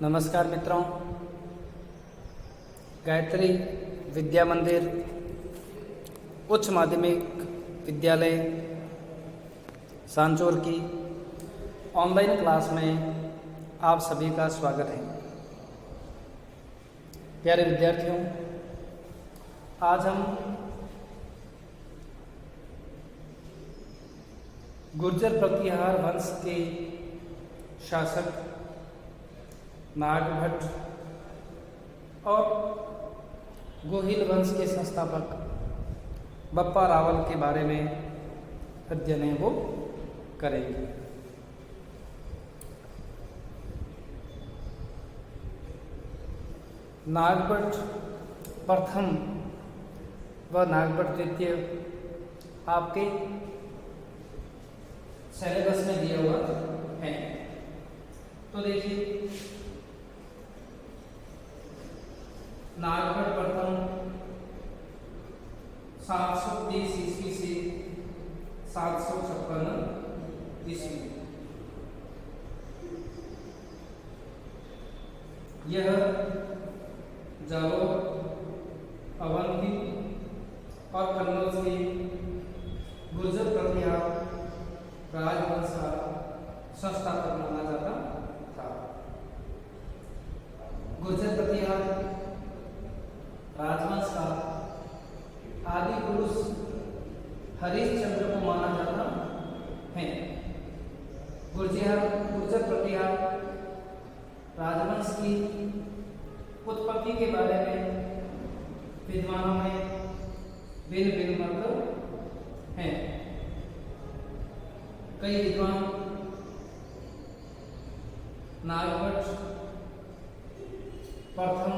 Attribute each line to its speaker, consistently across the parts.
Speaker 1: नमस्कार मित्रों, गायत्री विद्या मंदिर उच्च माध्यमिक विद्यालय सांचौर की ऑनलाइन क्लास में आप सभी का स्वागत है। प्यारे विद्यार्थियों, आज हम गुर्जर प्रतिहार वंश के शासक नागभट्ट और गोहिल वंश के संस्थापक बप्पा रावल के बारे में अध्ययन है वो करेंगे। नागभट्ट प्रथम व नागभट्ट द्वितीय आपके सिलेबस में दिया हुआ है। तो देखिए, नागभट्ट प्रथम 730 ईस्वी से 756 ईस्वी। यह जालौर, अवंती और कन्नौज के गुर्जर प्रतिहार राजवंश का संस्थापक माना जाता था। गुर्जर प्रतिहार राजवंश का आदि पुरुष हरिश्चंद्र को माना जाता है। गुर्जर प्रतिहार राजवंश की उत्पत्ति के बारे में विद्वानों में भिन्न भिन्न मत हैं। कई विद्वान नागभट्ट प्रथम,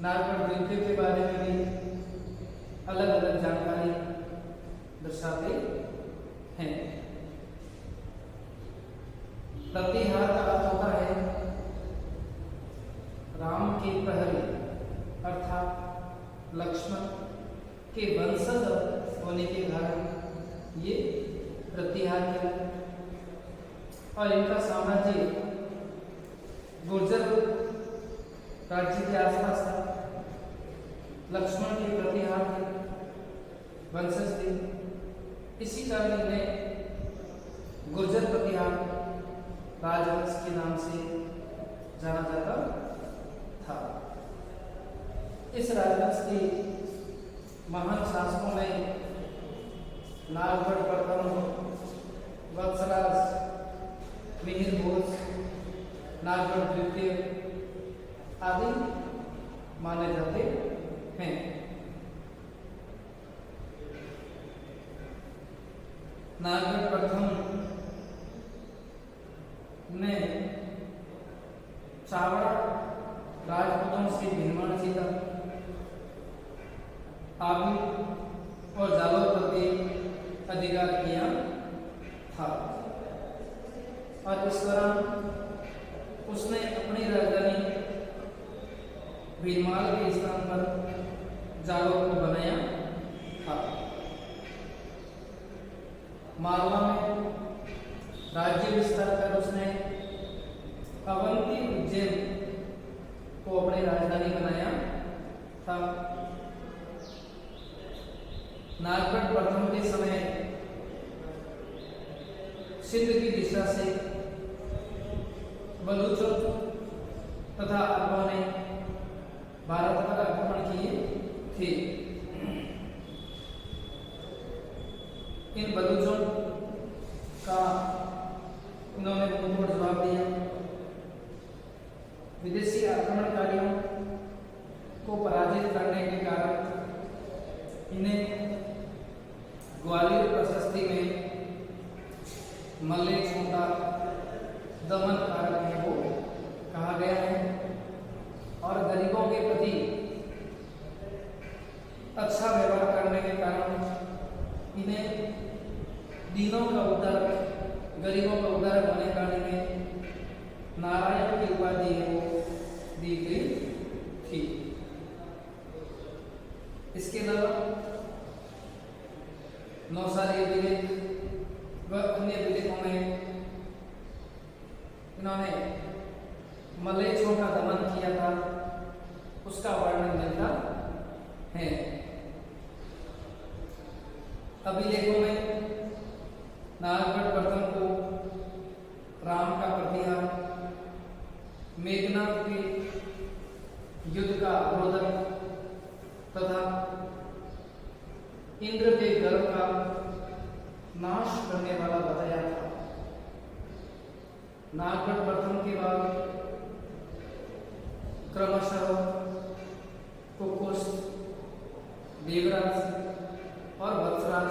Speaker 1: नागभट्ट द्वितीय के बारे में भी अलग अलग जानकारी दर्शाते हैं। प्रतिहार का अर्थ होता है राम के प्रहरी अर्थात लक्ष्मण के वंशज होने के कारण ये प्रतिहार किया और इनका साम्राज्य गुर्जर राज्य के आसपास था। लक्ष्मण के प्रतिहार थे, वंशज थे, इसी कारण इन्हें गुर्जर प्रतिहार राजवंश के नाम से जाना जाता था। इस राजवंश के महान शासकों में नागभट्ट प्रथम, वत्सराज, मिहिर भोज, नागभट्ट द्वितीय आदि माने जाते हैं। नागभट्ट प्रथम ने चावड़ा राजपूतों से भिन्नमान जीता, आबिद और जालौर प्रति अधिकार किया था और इस दौरान उसने अपनी राजधानी भीलमाल के स्थान पर जालौर को बनाया था। मालवा में राज्य विस्तार कर उसने अवंती उज्जैन को अपनी राजधानी बनाया था। नागभट्ट प्रथम के समय सिंध की दिशा से बलूचों तथा अरबों ने भारत पर आक्रमण किए थे। इन बलूचों का इन्होंने मुंहतोड़ जवाब दिया। विदेशी आक्रमणकारियों को पराजित करने के कारण इन्हें ग्वालियर प्रशस्ति में मल्ले छोटा दमन कारक है वो कहा गया है और गरीबों के प्रति अच्छा व्यवहार करने के कारण इन्हें दीनों का उद्धार, गरीबों का उद्धार होने के कारण इन्हें नारायण की उपाधि है वो दी गई थी। इसके अलावा नौसारी विलेख व अन्य विलेखों में इन्होंने मलेच्छों का दमन किया था उसका वर्णन मिलता है। अभिलेखों में नागगढ़ प्रथम को राम का प्रतिहार, मेघनाथ के युद्ध का अवरोधक तथा इंद्र के गर्भ का नाश करने वाला बताया था। नागगढ़ प्रथम के बाद क्रमशः कुकुस्त, देवराज और वत्सराज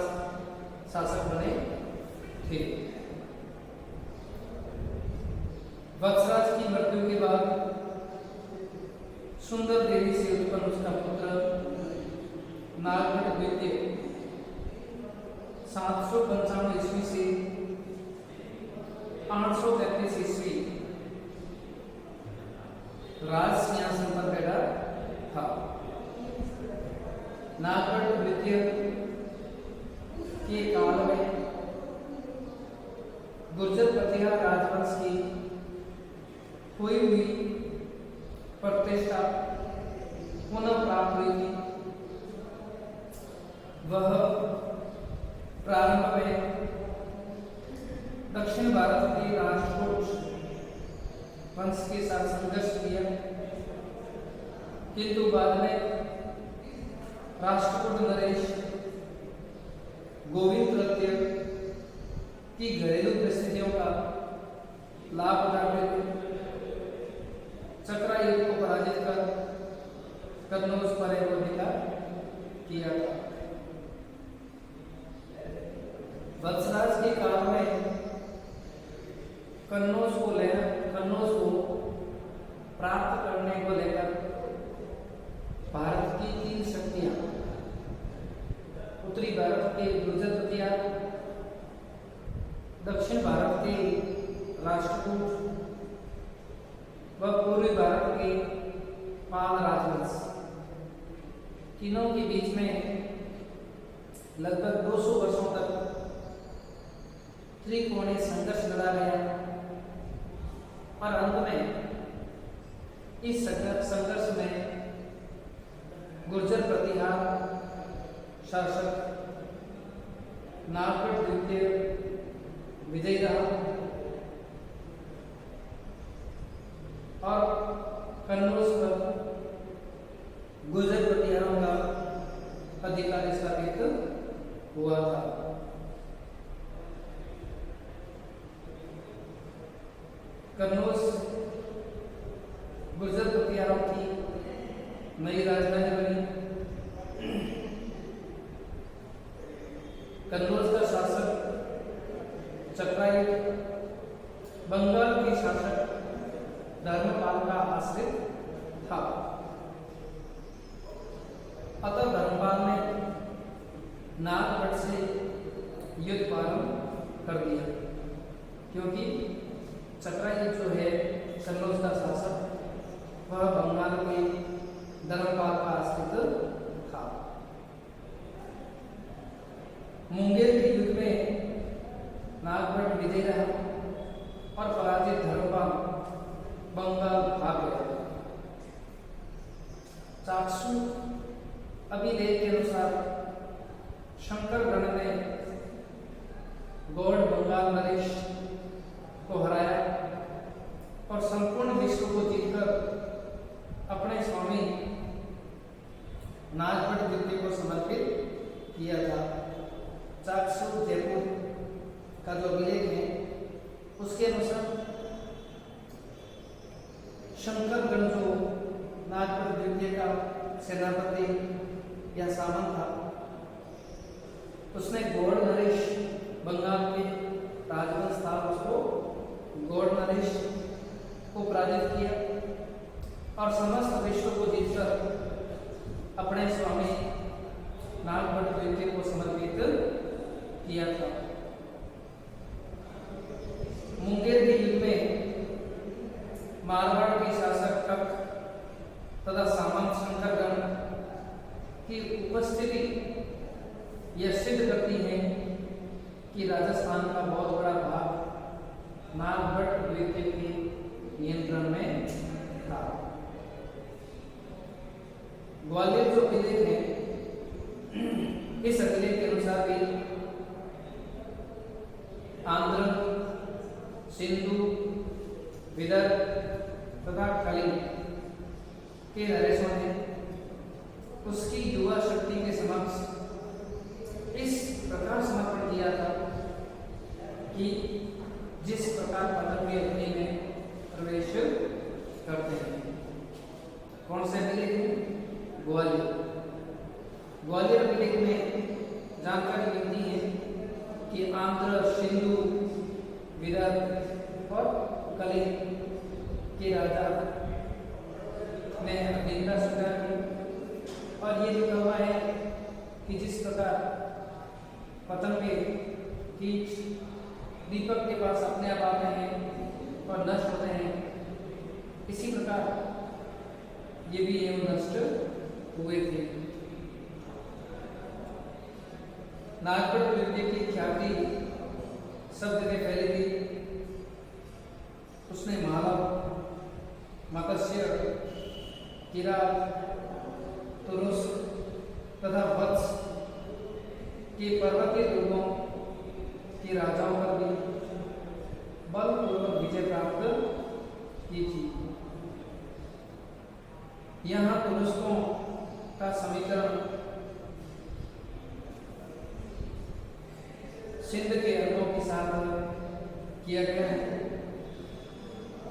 Speaker 1: शासक बने थे। वत्सराज की मृत्यु के बाद सुंदर देवी से उत्पन्न उसका पुत्र नागगढ़ द्वितीय 795 ईस्वी से 833 ईस्वी राज सिंहासन पर बैठा था। नागगढ़ द्वितीय के काल में गुर्जर प्रतिहार राजवंश की हुई प्रतिष्ठा पुनः प्राप्त हुई थी। वह प्रारंभ में दक्षिण भारत के राष्ट्रकूट वंश के साथ संघर्ष किया, किंतु बाद में राष्ट्रकूट नरेश गोविंद तृतीय की घरेलू परिस्थितियों का लाभ उठाते हुए चक्रायुग को पराजित कर कन्नौज पर अधिकार किया था। वत्सराज के काल में कन्नौज को प्राप्त करने को लेकर भारत की 3 शक्तियां, उत्तरी भारत के गुर्जर प्रतिहार, दक्षिण भारत के राष्ट्रकूट व पूर्वी भारत के पाल राजवंश, तीनों के बीच में लगभग 200 वर्षों तक त्रिकोणीय संघर्ष लड़ा गया और अंत में इस संघर्ष में गुर्जर प्रतिहार शासक नागगढ़ द्वितीय विजयी रहा और कन्नौज पर गुर्जर प्रतिहारों का अधिकार स्थापित हुआ था। कन्नौज गुर्जर प्रतिहारों की नई राजधानी बनी। कन्नौज का शासक चक्रायुग बंगाल के शासक धर्मपाल का आश्रित था। अतः धर्मपाल ने नागगढ़ से युद्ध प्रारंभ कर दिया, क्योंकि चक्रायुग जो है कन्नौज का शासक, वह बंगाल के धर्मपाल का आश्रित था। मुंगेर के युद्ध में नागगढ़ विजयी रहा और पराजित धर्मपाल बंगाल भाग गया। चाक्षु अभिलेख के अनुसार शंकरगढ़ ने गौड़ बंगाल नरेश को हराया और संपूर्ण विश्व को जीतकर अपने स्वामी नागगढ़ द्वितीय को समर्पित किया था। चाक्षु जयपुर का जो अभिलेख है उसके अनुसार शंकरगढ़ जो नागगढ़ द्वितीय का सेनापति या सामंत था, उसने गौड़ नरेश बंगाल के राजवंश था, उसको गौड़ नरेश को पराजित किया और समस्त विश्व को जीतकर अपने स्वामी नागगढ़ द्वितीय को समर्पित किया था। मुंगेर के युद्ध में मारवाड़ के शासक कक तथा सामंत शंकरगढ़ की उपस्थिति यह सिद्ध करती है कि राजस्थान का बहुत बड़ा भाग नागगढ़ द्वितीय के नियंत्रण में था। ग्वालियर जो विलेज है, इस अभिलेख के अनुसार भी आंध्र, सिंधु, विदर्भ तथा कलिंग के नरेशों ने उसकी युवा शक्ति के समक्ष इस प्रकार समर्पण किया था कि जिस प्रकार पतंग के अग्नि में प्रवेश करते हैं। कौन से अभिलेख है? ग्वालियर। ग्वालियर अभिलेख में जानकारी मिलती है कि आंध्र, सिंधु, विदर्भ और कलिंग के राजा ने अधीनता स्वीकार की, और ये लिखा हुआ है कि जिस प्रकार पतंगे कीट दीपक के पास अपने आप आते हैं और नष्ट होते हैं, इसी प्रकार ये भी एवं नष्ट हुए थे। नागपट विद्या की ख्याति सब जगह फैली थी। उसने मानव, मत्स्य, किरात, तुरुस तथा वत्स के पर्वतीय दुर्गों के राजाओं पर भी बलपूर्वक विजय प्राप्त की थी। यहाँ तुरुस्कों का समीकरण सिंध के अरबों के साथ किया गया है।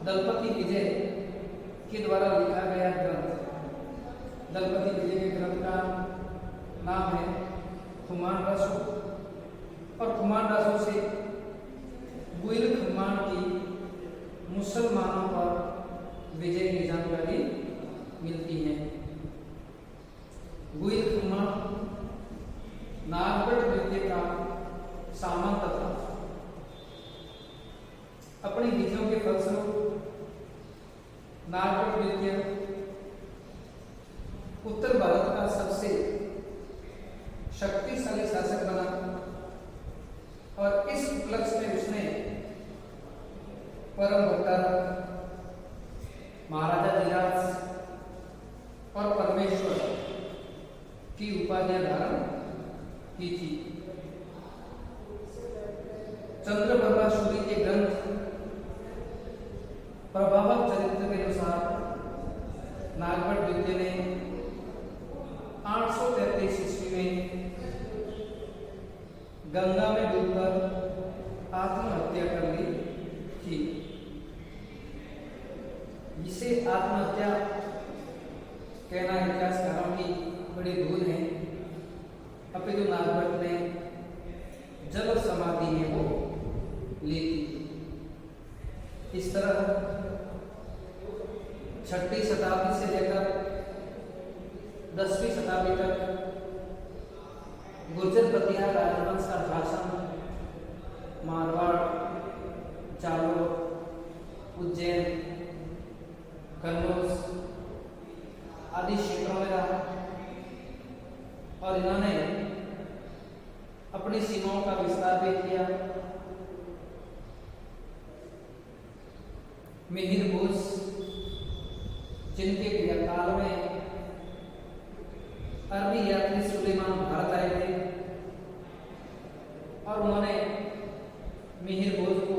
Speaker 1: दलपति विजय के द्वारा लिखा गया ग्रंथ, दलपति विजय के ग्रंथ का नाम है खुमान रसो, और खुमान रसो से गुइल खुमान की मुसलमानों पर विजय की जानकारी मिलती है। गुइल खुमान नागपट विद्या का सामंत था। अपनी विजयों के फलस्वरूप नागपट विद्या उत्तर भारत का सबसे शक्तिशाली शासक बना, और इस उपलक्ष्य में उसने परम भट्टारक, महाराजा धीराज और परमेश्वर की उपाधियां धारण की थी। चंद्रप्रभा सूरी के ग्रंथ प्रभावक चरित्र के अनुसार नागपट विद्या ने 833 ईस्वी में गंगा में डूबकर आत्महत्या कर ली थी। जिसे आत्महत्या कहना इतिहासकारों की बड़ी भूल है, अपितु नागपट ने जल समाधि है वो ली थी। इस तरह 6वीं शताब्दी से लेकर 10वीं शताब्दी तक गुर्जर प्रतिहार राजवंश का शासन मारवाड़, जालौर, उज्जैन, कन्नौज आदि क्षेत्रों में रहा, और इन्होंने अपनी सीमाओं का विस्तार भी किया। मिहिर भोज, जिनके कार्यकाल में अरबी यात्री सुलेमान भारत आए थे, और उन्होंने मिहिर भोज को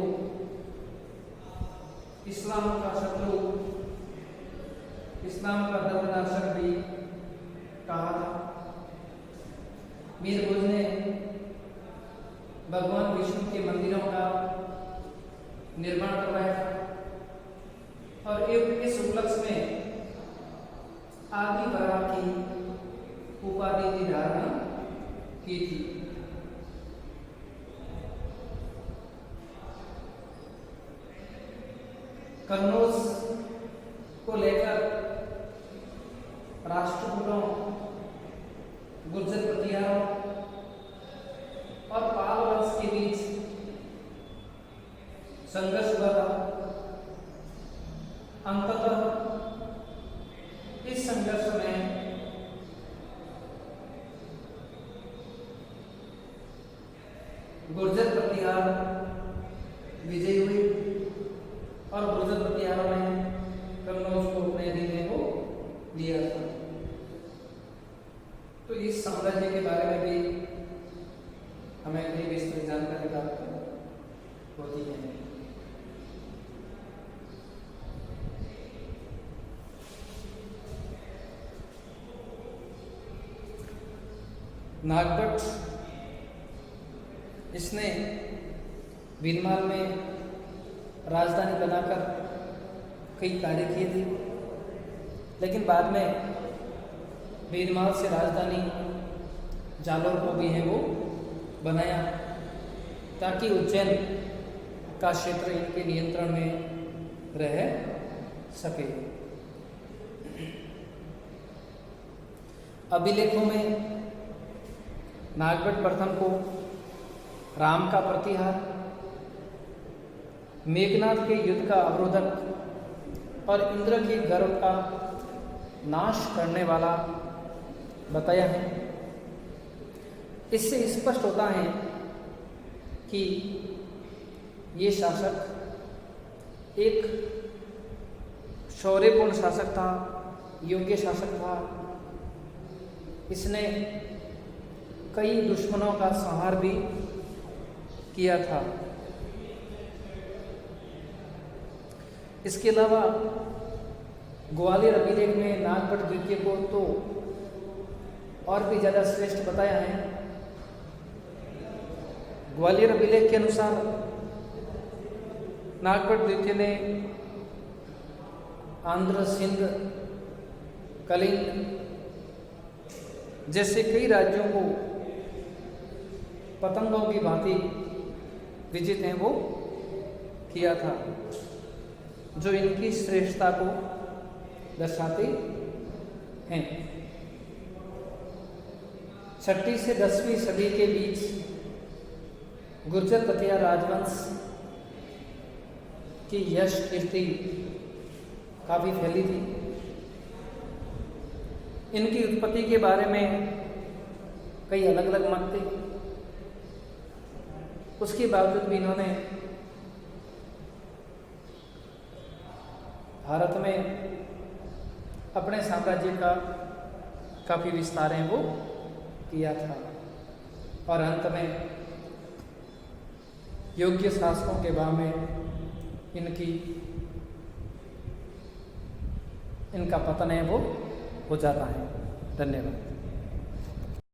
Speaker 1: इस्लाम का शत्रु, इस्लाम का धर्मनाशक भी कहा था। मिहिर भोज ने भगवान विष्णु के मंदिरों का निर्माण करवाया था, और इस उपलक्ष्य में आदि वराह की उपाधि की धारणा की थी। कन्नौज को लेकर राष्ट्रकूटों, गुर्जर प्रतिहारों और पाल वंश के बीच संघर्ष हुआ था। अंततः इस संघर्ष में गुर्जर प्रतिहार विजयी हुई, और गुर्जर प्रतिहारों में नागभट्ट इसने भीनमाल में राजधानी बनाकर कई कार्य किए थे, लेकिन बाद में भीनमाल से राजधानी जालौर को भी है वो बनाया, ताकि उज्जैन का क्षेत्र इनके नियंत्रण में रह सके। अभिलेखों में नागभट्ट प्रथम को राम का प्रतिहार, मेघनाद के युद्ध का अवरोधक और इंद्र के गर्व का नाश करने वाला बताया है। इससे स्पष्ट होता है कि ये शासक एक शौर्यपूर्ण शासक था, योग्य शासक था। इसने कई दुश्मनों का संहार भी किया था। इसके अलावा ग्वालियर अभिलेख में नागभट्ट द्वितीय को तो और भी ज़्यादा श्रेष्ठ बताया है। ग्वालियर अभिलेख के अनुसार नागभट्ट द्वितीय ने आंध्र, सिंध, कलिंग जैसे कई राज्यों को पतंगों की भांति विजित हैं वो किया था, जो इनकी श्रेष्ठता को दर्शाते हैं। 6वीं से 10वीं सदी के बीच गुर्जर कथिया राजवंश की यश कीर्ति काफ़ी फैली थी। इनकी उत्पत्ति के बारे में कई अलग अलग मत थे, उसके बावजूद भी इन्होंने भारत में अपने साम्राज्य का काफ़ी विस्तार है वो किया था, और अंत में योग्य शासकों के बाद में इनका पतन है वो हो जाता है। धन्यवाद।